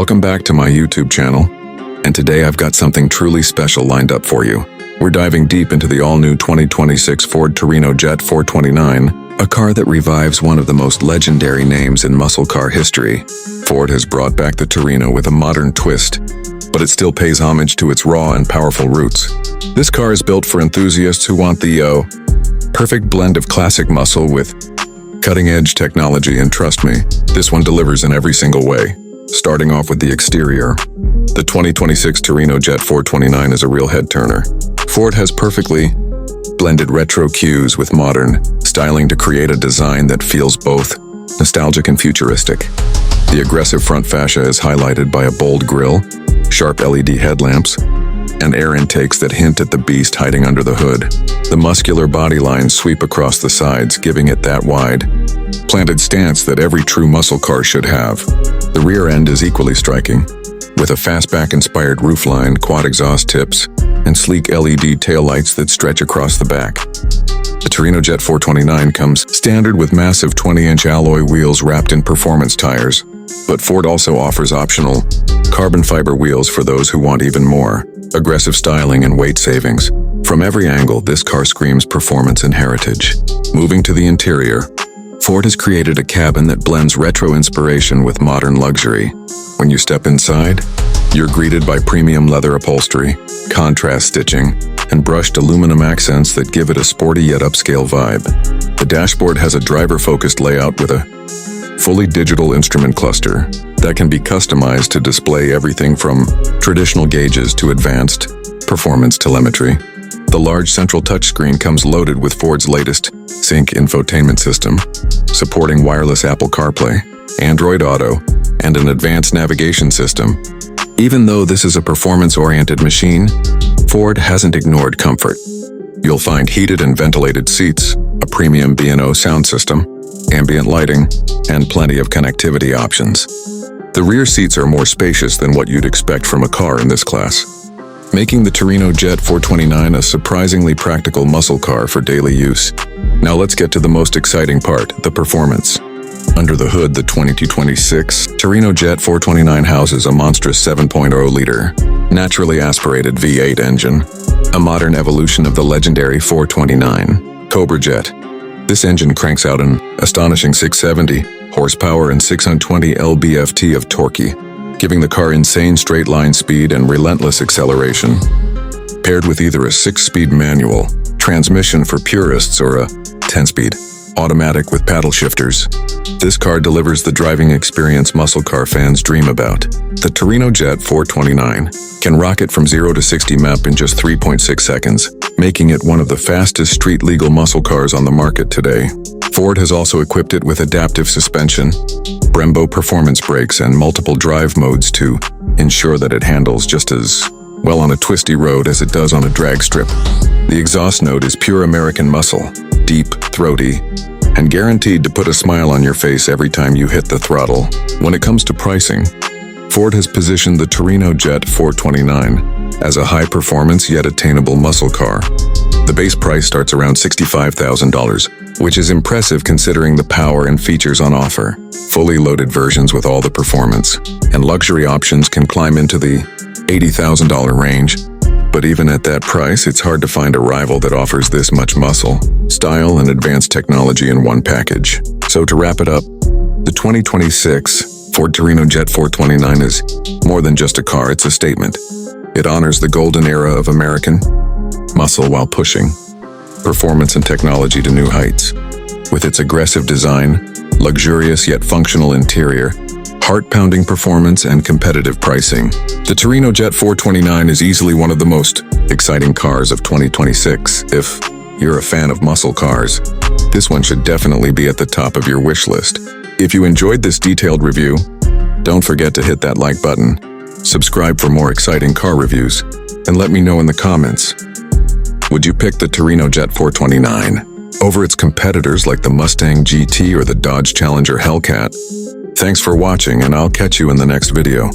Welcome back to my YouTube channel, and today I've got something truly special lined up for you. We're diving deep into the all-new 2026 Ford Torino Jet 429, a car that revives one of the most legendary names in muscle car history. Ford has brought back the Torino with a modern twist, but it still pays homage to its raw and powerful roots. This car is built for enthusiasts who want the perfect blend of classic muscle with cutting-edge technology, and trust me, this one delivers in every single way. Starting off with the exterior, the 2026 Torino Jet 429 is a real head-turner. Ford has perfectly blended retro cues with modern styling to create a design that feels both nostalgic and futuristic. The aggressive front fascia is highlighted by a bold grille, sharp LED headlamps, and air intakes that hint at the beast hiding under the hood. The muscular body lines sweep across the sides, giving it that wide, planted stance that every true muscle car should have. The rear end is equally striking, with a fastback-inspired roofline, quad exhaust tips, and sleek LED taillights that stretch across the back. The Torino Jet 429 comes standard with massive 20-inch alloy wheels wrapped in performance tires, but Ford also offers optional carbon fiber wheels for those who want even more aggressive styling and weight savings. From every angle, this car screams performance and heritage. Moving to the interior, Ford has created a cabin that blends retro inspiration with modern luxury. When you step inside, you're greeted by premium leather upholstery, contrast stitching, and brushed aluminum accents that give it a sporty yet upscale vibe. The dashboard has a driver-focused layout with a fully digital instrument cluster that can be customized to display everything from traditional gauges to advanced performance telemetry. The large central touchscreen comes loaded with Ford's latest Sync infotainment system, supporting wireless Apple CarPlay, Android Auto, and an advanced navigation system. Even though this is a performance-oriented machine, Ford hasn't ignored comfort. You'll find heated and ventilated seats, a premium B&O sound system, ambient lighting, and plenty of connectivity options. The rear seats are more spacious than what you'd expect from a car in this class, making the Torino Jet 429 a surprisingly practical muscle car for daily use. Now let's get to the most exciting part, the performance. Under the hood, the 2026 Torino Jet 429 houses a monstrous 7.0-liter, naturally aspirated V8 engine, a modern evolution of the legendary 429 Cobra Jet. This engine cranks out an astonishing 670 horsepower and 620 lb-ft of torque, giving the car insane straight-line speed and relentless acceleration. Paired with either a 6-speed manual transmission for purists or a 10-speed automatic with paddle shifters, this car delivers the driving experience muscle car fans dream about. The Torino Jet 429 can rocket from 0 to 60 mph in just 3.6 seconds, making it one of the fastest street-legal muscle cars on the market today. Ford has also equipped it with adaptive suspension, Brembo performance brakes, and multiple drive modes to ensure that it handles just as well on a twisty road as it does on a drag strip. The exhaust note is pure American muscle, deep, throaty, and guaranteed to put a smile on your face every time you hit the throttle. When it comes to pricing, Ford has positioned the Torino Jet 429 as a high-performance yet attainable muscle car. The base price starts around $65,000, which is impressive considering the power and features on offer. Fully loaded versions with all the performance and luxury options can climb into the $80,000 range. But even at that price, it's hard to find a rival that offers this much muscle, style, and advanced technology in one package. So to wrap it up, the 2026 Ford Torino Jet 429 is more than just a car, it's a statement. It honors the golden era of American muscle while pushing performance and technology to new heights. With its aggressive design, luxurious yet functional interior, heart-pounding performance, and competitive pricing, the Torino Jet 429 is easily one of the most exciting cars of 2026. If you're a fan of muscle cars, this one should definitely be at the top of your wish list. If you enjoyed this detailed review, don't forget to hit that like button, subscribe for more exciting car reviews, and let me know in the comments. Would you pick the Torino Jet 429 over its competitors like the Mustang GT or the Dodge Challenger Hellcat? Thanks for watching, and I'll catch you in the next video.